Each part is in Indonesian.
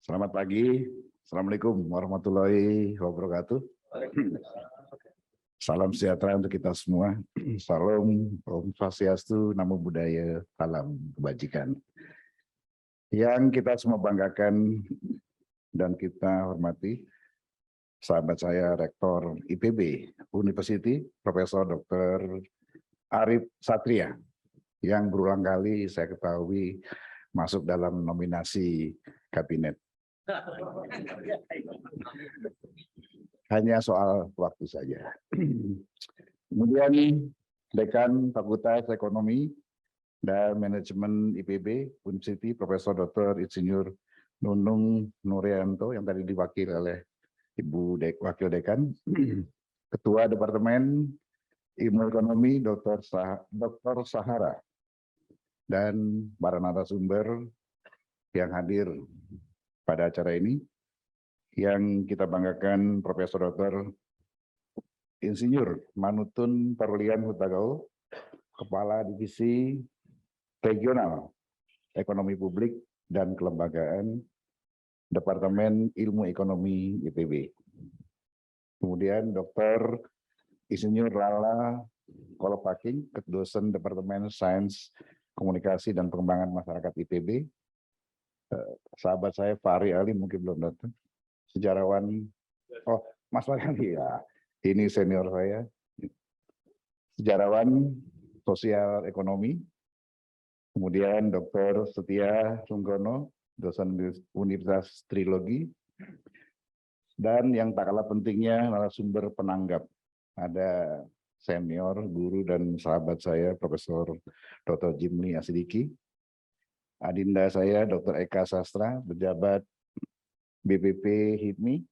Selamat pagi. Assalamualaikum warahmatullahi wabarakatuh. Salam sejahtera untuk kita semua. Salam, Om Swastiastu, Namo Buddhaya, salam kebajikan. Yang kita semua banggakan dan kita hormati, sahabat saya Rektor IPB University, Profesor Dr. Arif Satria, yang berulang kali saya ketahui masuk dalam nominasi kabinet. Hanya soal waktu saja. Kemudian Dekan Fakultas Ekonomi dan Manajemen IPB University, Profesor Dr. Insinyur Nunung Nurianto yang tadi diwakili oleh Ibu Wakil Dekan, Ketua Departemen Ilmu Ekonomi Dr. Sahara, dan para narasumber yang hadir pada acara ini, yang kita banggakan Profesor Dr. Insinyur Manutun Parlian Hutagao, Kepala Divisi Regional Ekonomi Publik dan Kelembagaan Departemen Ilmu Ekonomi IPB. Kemudian Dr. Insinyur Lala Kolopaking, dosen Departemen Sains Komunikasi dan Pengembangan Masyarakat IPB. Sahabat saya Fahri Ali mungkin belum datang. Sejarawan, Mas Fahri ya, ini senior saya. Sejarawan sosial ekonomi. Kemudian Dr. Setia Sunggono, dosen Universitas Trilogi. Dan yang tak kalah pentingnya narasumber penanggap. Ada senior, guru dan sahabat saya, Profesor Dr. Jimli Asidiki. Adinda saya, Dr. Eka Sastra, pejabat BPP HIPMI,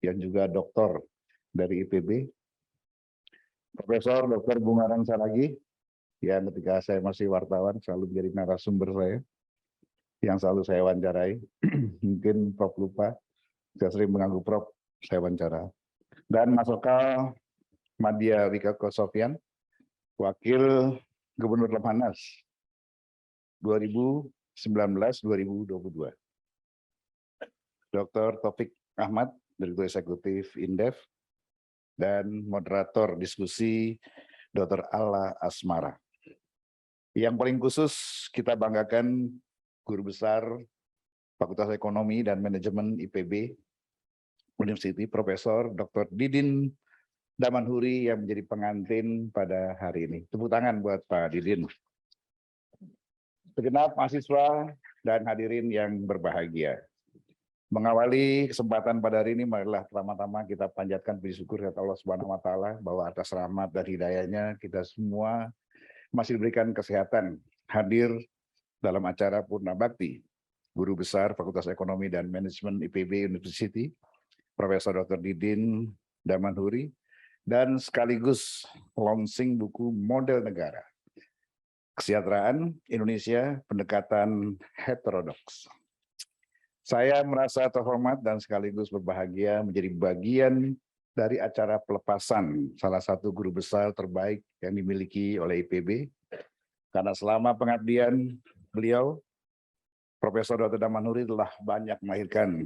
yang juga doktor dari IPB. Profesor Dr. Bungaran Saragi, yang ketika saya masih wartawan selalu menjadi narasumber saya, yang selalu saya wawancarai. Mungkin Prof lupa, saya sering mengganggu Prof, saya wawancara. Dan Mas Oka Madya Wikako Sofyan, Wakil Gubernur Lemhanas 2019-2022. Dr. Taufik Ahmad, Direktur Eksekutif Indef, dan moderator diskusi Dr. Alla Asmara. Yang paling khusus kita banggakan Guru Besar Fakultas Ekonomi dan Manajemen IPB University, Profesor Dr. Didin Damanhuri yang menjadi pengantin pada hari ini. Tepuk tangan buat Pak Didin. Segenap mahasiswa dan hadirin yang berbahagia. Mengawali kesempatan pada hari ini, marilah pertama-tama kita panjatkan puji syukur kepada Allah Subhanahu wa Ta'ala bahwa atas rahmat dan hidayahnya kita semua masih diberikan kesehatan hadir dalam acara Purna Bakti Guru Besar Fakultas Ekonomi dan Manajemen IPB University, Profesor Dr. Didin Damanhuri, dan sekaligus launching buku Model Negara Kesejahteraan Indonesia Pendekatan Heterodoks. Saya merasa terhormat dan sekaligus berbahagia menjadi bagian dari acara pelepasan salah satu guru besar terbaik yang dimiliki oleh IPB, karena selama pengabdian beliau, Profesor Dr. Damanhuri telah banyak melahirkan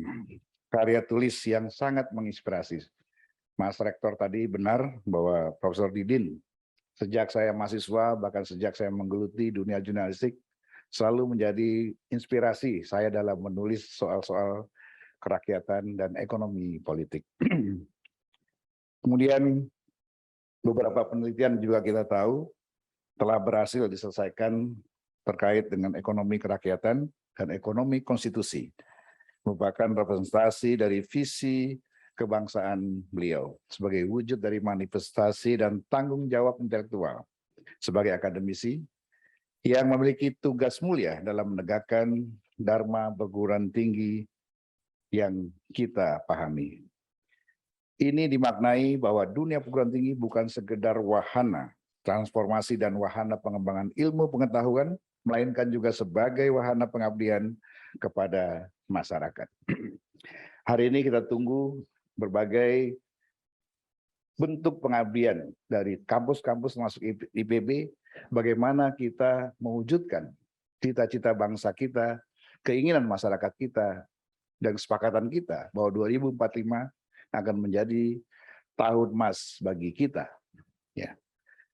karya tulis yang sangat menginspirasi. Mas Rektor tadi benar bahwa Profesor Didin, sejak saya mahasiswa, bahkan sejak saya menggeluti dunia jurnalistik, selalu menjadi inspirasi saya dalam menulis soal-soal kerakyatan dan ekonomi politik. Kemudian beberapa penelitian juga kita tahu telah berhasil diselesaikan terkait dengan ekonomi kerakyatan dan ekonomi konstitusi, merupakan representasi dari visi kebangsaan beliau sebagai wujud dari manifestasi dan tanggung jawab intelektual sebagai akademisi yang memiliki tugas mulia dalam menegakkan dharma perguruan tinggi yang kita pahami. Ini dimaknai bahwa dunia perguruan tinggi bukan sekedar wahana transformasi dan wahana pengembangan ilmu pengetahuan, melainkan juga sebagai wahana pengabdian kepada masyarakat. Hari ini kita tunggu berbagai bentuk pengabdian dari kampus-kampus masuk IPB, bagaimana kita mewujudkan cita-cita bangsa kita, keinginan masyarakat kita dan kesepakatan kita bahwa 2045 akan menjadi tahun emas bagi kita. Ya,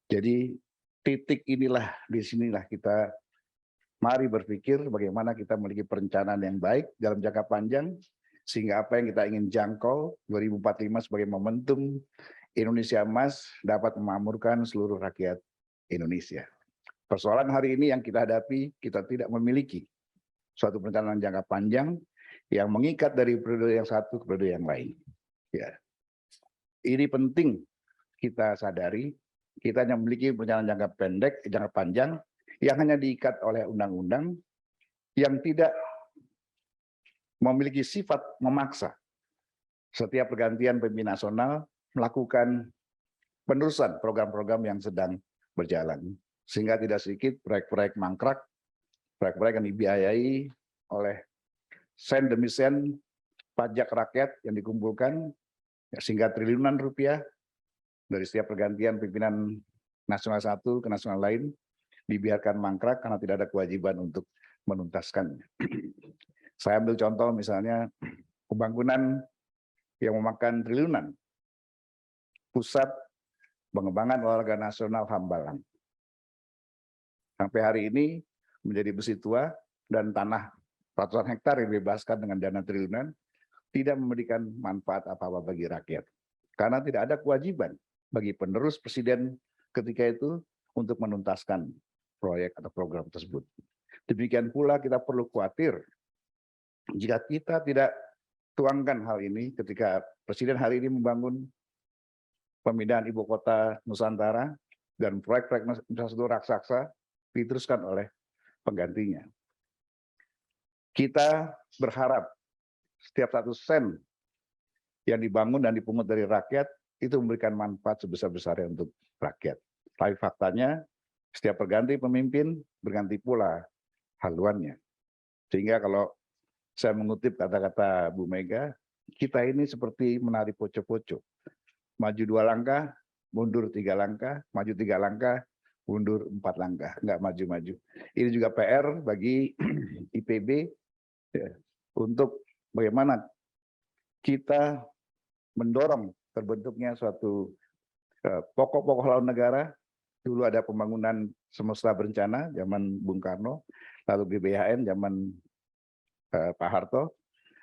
jadi titik inilah, di sinilah kita mari berpikir bagaimana kita memiliki perencanaan yang baik dalam jangka panjang, sehingga apa yang kita ingin jangkau 2045 sebagai momentum Indonesia emas dapat memakmurkan seluruh rakyat Indonesia. Persoalan hari ini yang kita hadapi, kita tidak memiliki suatu perencanaan jangka panjang yang mengikat dari periode yang satu ke periode yang lain. Ya. Ini penting kita sadari, kita hanya memiliki perencanaan jangka pendek, jangka panjang, yang hanya diikat oleh undang-undang yang tidak memiliki sifat memaksa. Setiap pergantian pemimpin nasional melakukan penerusan program-program yang sedang berjalan. Sehingga tidak sedikit proyek-proyek mangkrak, proyek-proyek yang dibiayai oleh sen demi sen pajak rakyat yang dikumpulkan, sehingga triliunan rupiah dari setiap pergantian pimpinan nasional satu ke nasional lain dibiarkan mangkrak karena tidak ada kewajiban untuk menuntaskannya. Saya ambil contoh misalnya pembangunan yang memakan triliunan, pusat pengembangan olahraga nasional Hambalang. Sampai hari ini menjadi besi tua dan tanah ratusan hektar yang dibebaskan dengan dana triliunan tidak memberikan manfaat apa-apa bagi rakyat. Karena tidak ada kewajiban bagi penerus presiden ketika itu untuk menuntaskan proyek atau program tersebut. Demikian pula kita perlu khawatir jika kita tidak tuangkan hal ini ketika presiden hari ini membangun pemindahan ibu kota Nusantara dan proyek-proyek infrastruktur raksasa diteruskan oleh penggantinya. Kita berharap setiap 1 sen yang dibangun dan dipungut dari rakyat itu memberikan manfaat sebesar-besarnya untuk rakyat. Tapi faktanya setiap berganti pemimpin berganti pula haluannya. Sehingga kalau saya mengutip kata-kata Bu Mega, kita ini seperti menari poco-poco. Maju 2 langkah, mundur 3 langkah, maju 3 langkah, mundur 4 langkah, nggak maju-maju. Ini juga PR bagi IPB ya, untuk bagaimana kita mendorong terbentuknya suatu pokok-pokok haluan negara. Dulu ada pembangunan semesta berencana zaman Bung Karno, lalu GBHN zaman Pak Harto,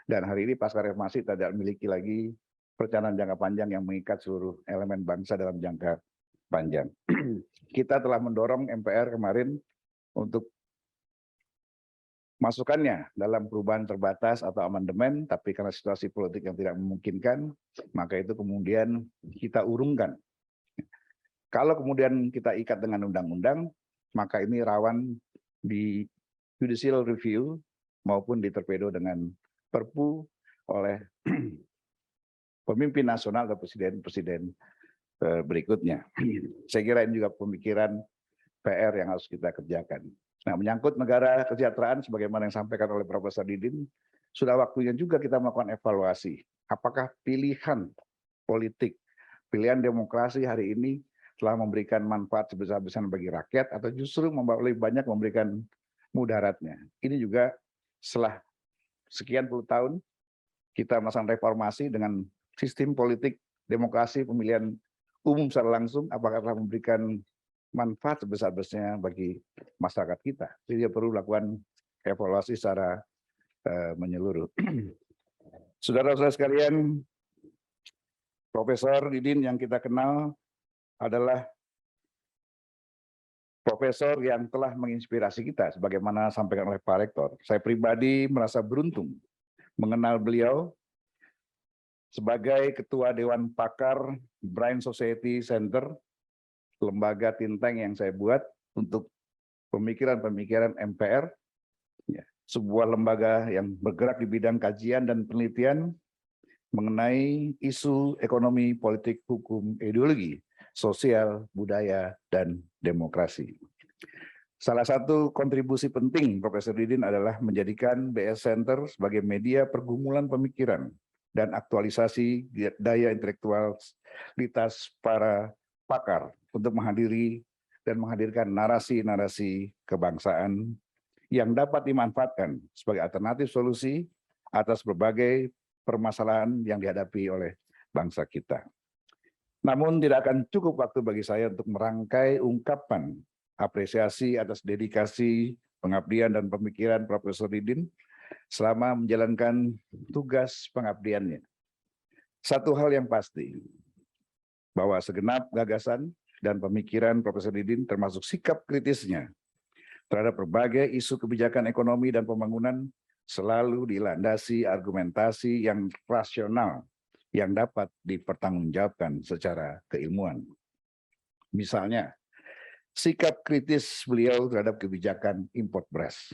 dan hari ini pasca reformasi tidak memiliki lagi perencanaan jangka panjang yang mengikat seluruh elemen bangsa dalam jangka panjang. Kita telah mendorong MPR kemarin untuk masukannya dalam perubahan terbatas atau amandemen, tapi karena situasi politik yang tidak memungkinkan, maka itu kemudian kita urungkan. Kalau kemudian kita ikat dengan undang-undang, maka ini rawan di judicial review maupun ditorpedo dengan Perpu oleh pemimpin nasional atau presiden-presiden berikutnya. Saya kira ini juga pemikiran PR yang harus kita kerjakan. Nah, menyangkut negara kesejahteraan, sebagaimana yang disampaikan oleh Profesor Didin, sudah waktunya juga kita melakukan evaluasi. Apakah pilihan politik, pilihan demokrasi hari ini telah memberikan manfaat sebesar-besarnya bagi rakyat, atau justru lebih banyak memberikan mudaratnya. Ini juga setelah sekian puluh tahun kita melakukan reformasi dengan sistem politik demokrasi pemilihan umum secara langsung, apakah telah memberikan manfaat sebesar-besarnya bagi masyarakat kita. Jadi dia perlu lakukan evaluasi secara menyeluruh. Saudara-saudara sekalian, Profesor Didin yang kita kenal adalah profesor yang telah menginspirasi kita, sebagaimana sampaikan oleh Pak Rektor. Saya pribadi merasa beruntung mengenal beliau sebagai Ketua Dewan Pakar Brain Society Center, lembaga think tank yang saya buat untuk pemikiran-pemikiran MPR, ya, sebuah lembaga yang bergerak di bidang kajian dan penelitian mengenai isu ekonomi, politik, hukum, ideologi, sosial, budaya, dan demokrasi. Salah satu kontribusi penting Profesor Didin adalah menjadikan BS Center sebagai media pergumulan pemikiran dan aktualisasi daya intelektualitas para pakar untuk menghadiri dan menghadirkan narasi-narasi kebangsaan yang dapat dimanfaatkan sebagai alternatif solusi atas berbagai permasalahan yang dihadapi oleh bangsa kita. Namun tidak akan cukup waktu bagi saya untuk merangkai ungkapan apresiasi atas dedikasi, pengabdian, dan pemikiran Profesor Didin selama menjalankan tugas pengabdiannya. Satu hal yang pasti, bahwa segenap gagasan dan pemikiran Profesor Didin termasuk sikap kritisnya terhadap berbagai isu kebijakan ekonomi dan pembangunan selalu dilandasi argumentasi yang rasional yang dapat dipertanggungjawabkan secara keilmuan. Misalnya, sikap kritis beliau terhadap kebijakan impor beras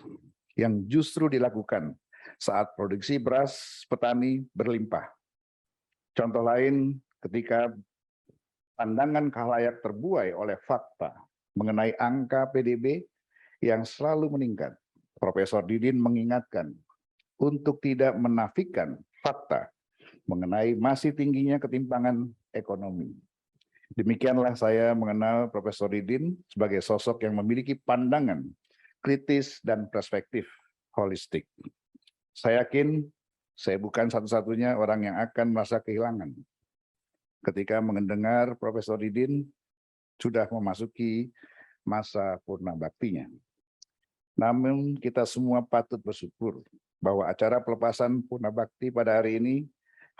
yang justru dilakukan saat produksi beras petani berlimpah. Contoh lain, ketika pandangan khalayak terbuai oleh fakta mengenai angka PDB yang selalu meningkat, Profesor Didin mengingatkan untuk tidak menafikan fakta mengenai masih tingginya ketimpangan ekonomi. Demikianlah saya mengenal Profesor Didin sebagai sosok yang memiliki pandangan kritis dan perspektif holistik. Saya yakin saya bukan satu-satunya orang yang akan merasa kehilangan ketika mendengar Profesor Didin sudah memasuki masa purna baktinya. Namun kita semua patut bersyukur bahwa acara pelepasan purna bakti pada hari ini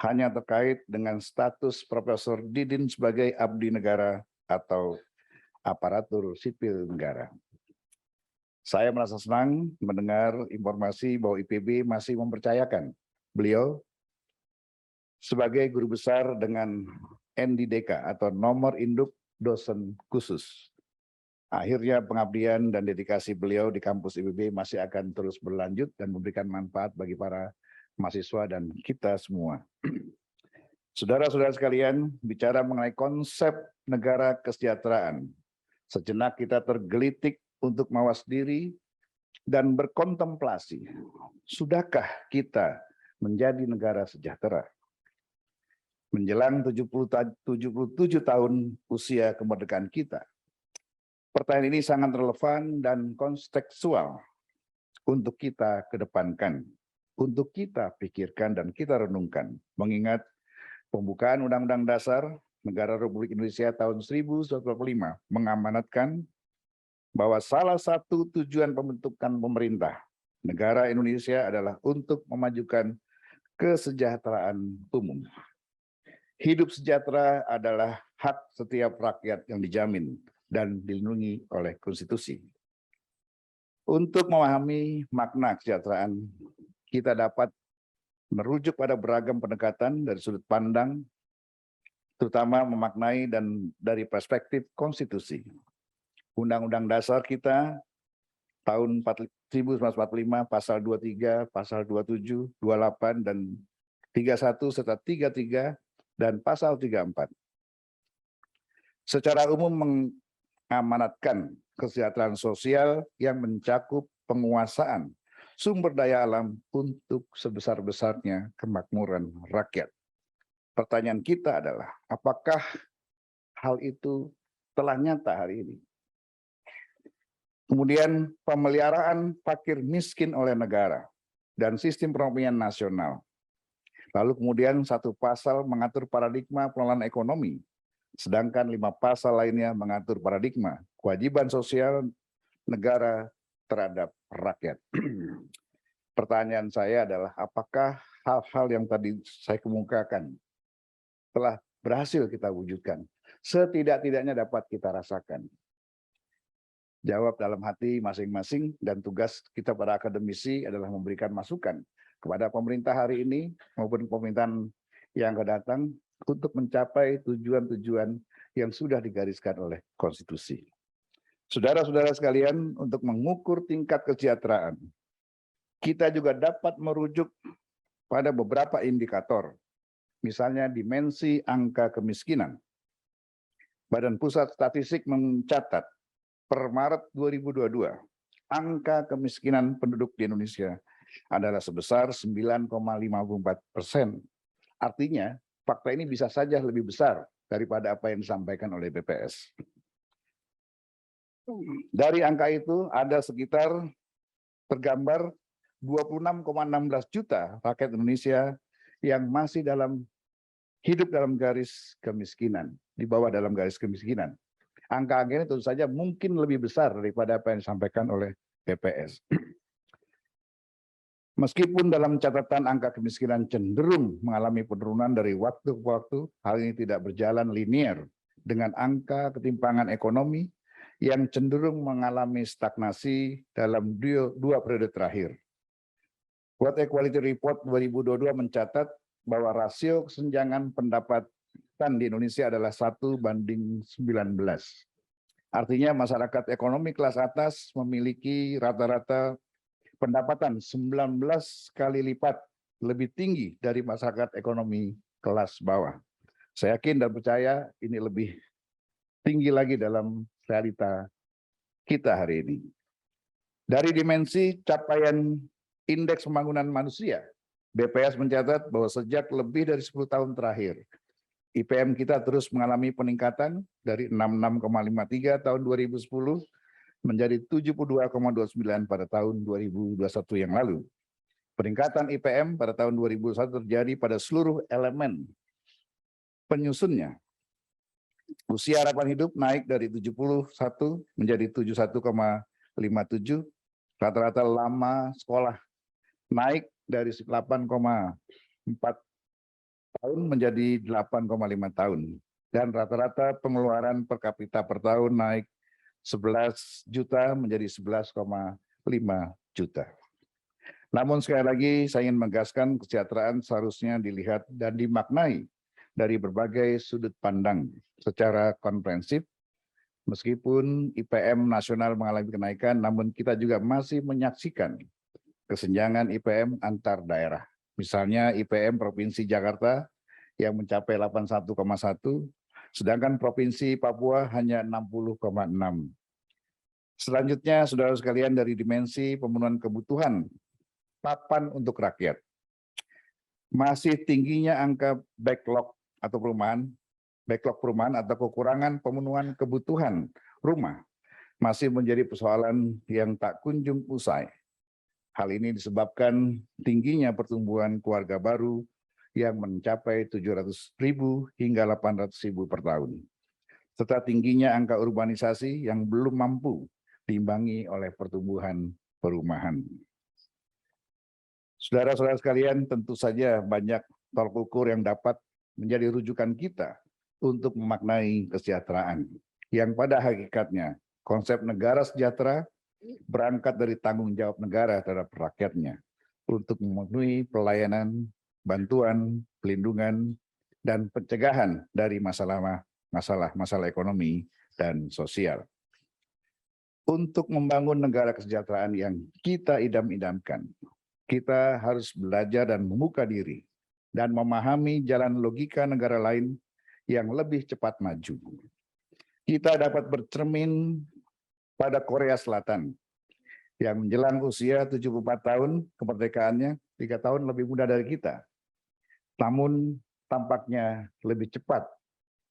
hanya terkait dengan status Profesor Didin sebagai abdi negara atau aparatur sipil negara. Saya merasa senang mendengar informasi bahwa IPB masih mempercayakan beliau sebagai guru besar dengan NDDK atau nomor induk dosen khusus. Akhirnya pengabdian dan dedikasi beliau di kampus IPB masih akan terus berlanjut dan memberikan manfaat bagi para mahasiswa dan kita semua. Saudara-saudara sekalian, bicara mengenai konsep negara kesejahteraan, sejenak kita tergelitik untuk mawas diri dan berkontemplasi. Sudahkah kita menjadi negara sejahtera? Menjelang 77 tahun usia kemerdekaan kita, pertanyaan ini sangat relevan dan kontekstual untuk kita kedepankan, untuk kita pikirkan dan kita renungkan, mengingat pembukaan Undang-Undang Dasar Negara Republik Indonesia tahun 1945 mengamanatkan bahwa salah satu tujuan pembentukan pemerintah negara Indonesia adalah untuk memajukan kesejahteraan umum. Hidup sejahtera adalah hak setiap rakyat yang dijamin dan dilindungi oleh konstitusi. Untuk memahami makna kesejahteraan, kita dapat merujuk pada beragam pendekatan dari sudut pandang, terutama memaknai dan dari perspektif konstitusi. Undang-Undang Dasar kita tahun 1945, pasal 23, pasal 27, 28, dan 31, serta 33, dan pasal 34. Secara umum mengamanatkan kesejahteraan sosial yang mencakup penguasaan sumber daya alam untuk sebesar-besarnya kemakmuran rakyat. Pertanyaan kita adalah, apakah hal itu telah nyata hari ini? Kemudian pemeliharaan fakir miskin oleh negara dan sistem perekonomian nasional. Lalu kemudian satu pasal mengatur paradigma pengelolaan ekonomi, sedangkan 5 pasal lainnya mengatur paradigma kewajiban sosial negara terhadap rakyat. Pertanyaan saya adalah, apakah hal-hal yang tadi saya kemukakan telah berhasil kita wujudkan? Setidak-tidaknya dapat kita rasakan. Jawab dalam hati masing-masing, dan tugas kita para akademisi adalah memberikan masukan kepada pemerintah hari ini maupun pemerintahan yang akan datang untuk mencapai tujuan-tujuan yang sudah digariskan oleh konstitusi. Saudara-saudara sekalian, untuk mengukur tingkat kesejahteraan, kita juga dapat merujuk pada beberapa indikator, misalnya dimensi angka kemiskinan. Badan Pusat Statistik mencatat per Maret 2022, angka kemiskinan penduduk di Indonesia adalah sebesar 9,54%. Artinya, fakta ini bisa saja lebih besar daripada apa yang disampaikan oleh BPS. Dari angka itu ada sekitar tergambar 26,16 juta rakyat Indonesia yang masih hidup dalam garis kemiskinan, di bawah dalam garis kemiskinan. Angka-angka ini tentu saja mungkin lebih besar daripada apa yang disampaikan oleh BPS. Meskipun dalam catatan angka kemiskinan cenderung mengalami penurunan dari waktu ke waktu, hal ini tidak berjalan linear dengan angka ketimpangan ekonomi yang cenderung mengalami stagnasi dalam dua periode terakhir. World Equality Report 2022 mencatat bahwa rasio kesenjangan pendapatan di Indonesia adalah 1:19. Artinya masyarakat ekonomi kelas atas memiliki rata-rata pendapatan 19 kali lipat lebih tinggi dari masyarakat ekonomi kelas bawah. Saya yakin dan percaya ini lebih tinggi lagi dalam realita kita hari ini. Dari dimensi capaian Indeks Pembangunan Manusia, BPS mencatat bahwa sejak lebih dari 10 tahun terakhir, IPM kita terus mengalami peningkatan dari 66,53 tahun 2010 menjadi 72,29 pada tahun 2021 yang lalu. Peningkatan IPM pada tahun 2021 terjadi pada seluruh elemen penyusunnya. Usia harapan hidup naik dari 71 menjadi 71,57. Rata-rata lama sekolah naik dari 8,4 tahun menjadi 8,5 tahun. Dan rata-rata pengeluaran per kapita per tahun naik 11 juta menjadi 11,5 juta. Namun sekali lagi saya ingin menegaskan kesejahteraan seharusnya dilihat dan dimaknai dari berbagai sudut pandang secara komprehensif. Meskipun IPM nasional mengalami kenaikan, namun kita juga masih menyaksikan kesenjangan IPM antar daerah. Misalnya IPM Provinsi Jakarta yang mencapai 81,1, sedangkan Provinsi Papua hanya 60,6. Selanjutnya, saudara sekalian, dari dimensi pemenuhan kebutuhan papan untuk rakyat. Masih tingginya angka backlog perumahan atau kekurangan pemenuhan kebutuhan rumah masih menjadi persoalan yang tak kunjung usai. Hal ini disebabkan tingginya pertumbuhan keluarga baru yang mencapai 700.000 hingga 800.000 per tahun, serta tingginya angka urbanisasi yang belum mampu diimbangi oleh pertumbuhan perumahan. Saudara-saudara sekalian, tentu saja banyak tolak ukur yang dapat menjadi rujukan kita untuk memaknai kesejahteraan, yang pada hakikatnya konsep negara sejahtera berangkat dari tanggung jawab negara terhadap rakyatnya untuk memenuhi pelayanan, bantuan, pelindungan, dan pencegahan dari masalah ekonomi dan sosial. Untuk membangun negara kesejahteraan yang kita idam-idamkan, kita harus belajar dan membuka diri dan memahami jalan logika negara lain yang lebih cepat maju. Kita dapat bercermin pada Korea Selatan yang menjelang usia 74 tahun kemerdekaannya, 3 tahun lebih muda dari kita. Namun tampaknya lebih cepat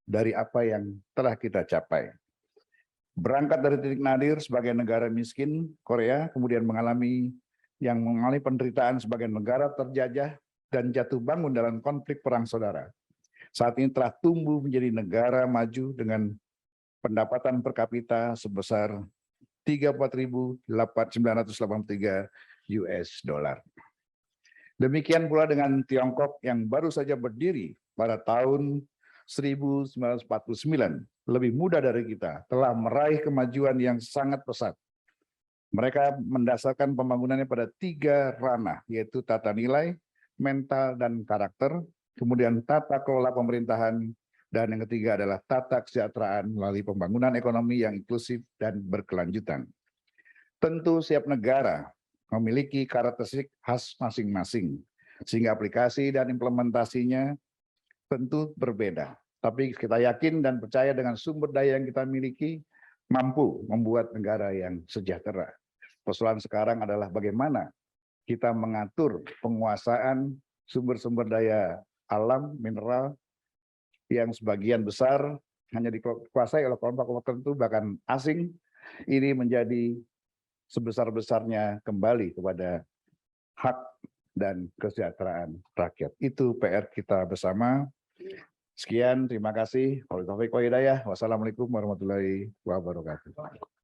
dari apa yang telah kita capai. Berangkat dari titik nadir sebagai negara miskin, Korea kemudian mengalami penderitaan sebagai negara terjajah dan jatuh bangun dalam konflik perang saudara. Saat ini telah tumbuh menjadi negara maju dengan pendapatan per kapita sebesar 34.983 US dollar. Demikian pula dengan Tiongkok yang baru saja berdiri pada tahun 1949, lebih muda dari kita, telah meraih kemajuan yang sangat pesat. Mereka mendasarkan pembangunannya pada 3 ranah, yaitu tata nilai, mental, dan karakter, kemudian tata kelola pemerintahan, dan yang ketiga adalah tata kesejahteraan melalui pembangunan ekonomi yang inklusif dan berkelanjutan. Tentu setiap negara memiliki karakteristik khas masing-masing, sehingga aplikasi dan implementasinya tentu berbeda. Tapi kita yakin dan percaya dengan sumber daya yang kita miliki, mampu membuat negara yang sejahtera. Persoalan sekarang adalah bagaimana kita mengatur penguasaan sumber-sumber daya alam, mineral, yang sebagian besar hanya dikuasai oleh kelompok-kelompok tertentu, bahkan asing. Ini menjadi sebesar-besarnya kembali kepada hak dan kesejahteraan rakyat. Itu PR kita bersama. Sekian, terima kasih. Wassalamualaikum warahmatullahi wabarakatuh.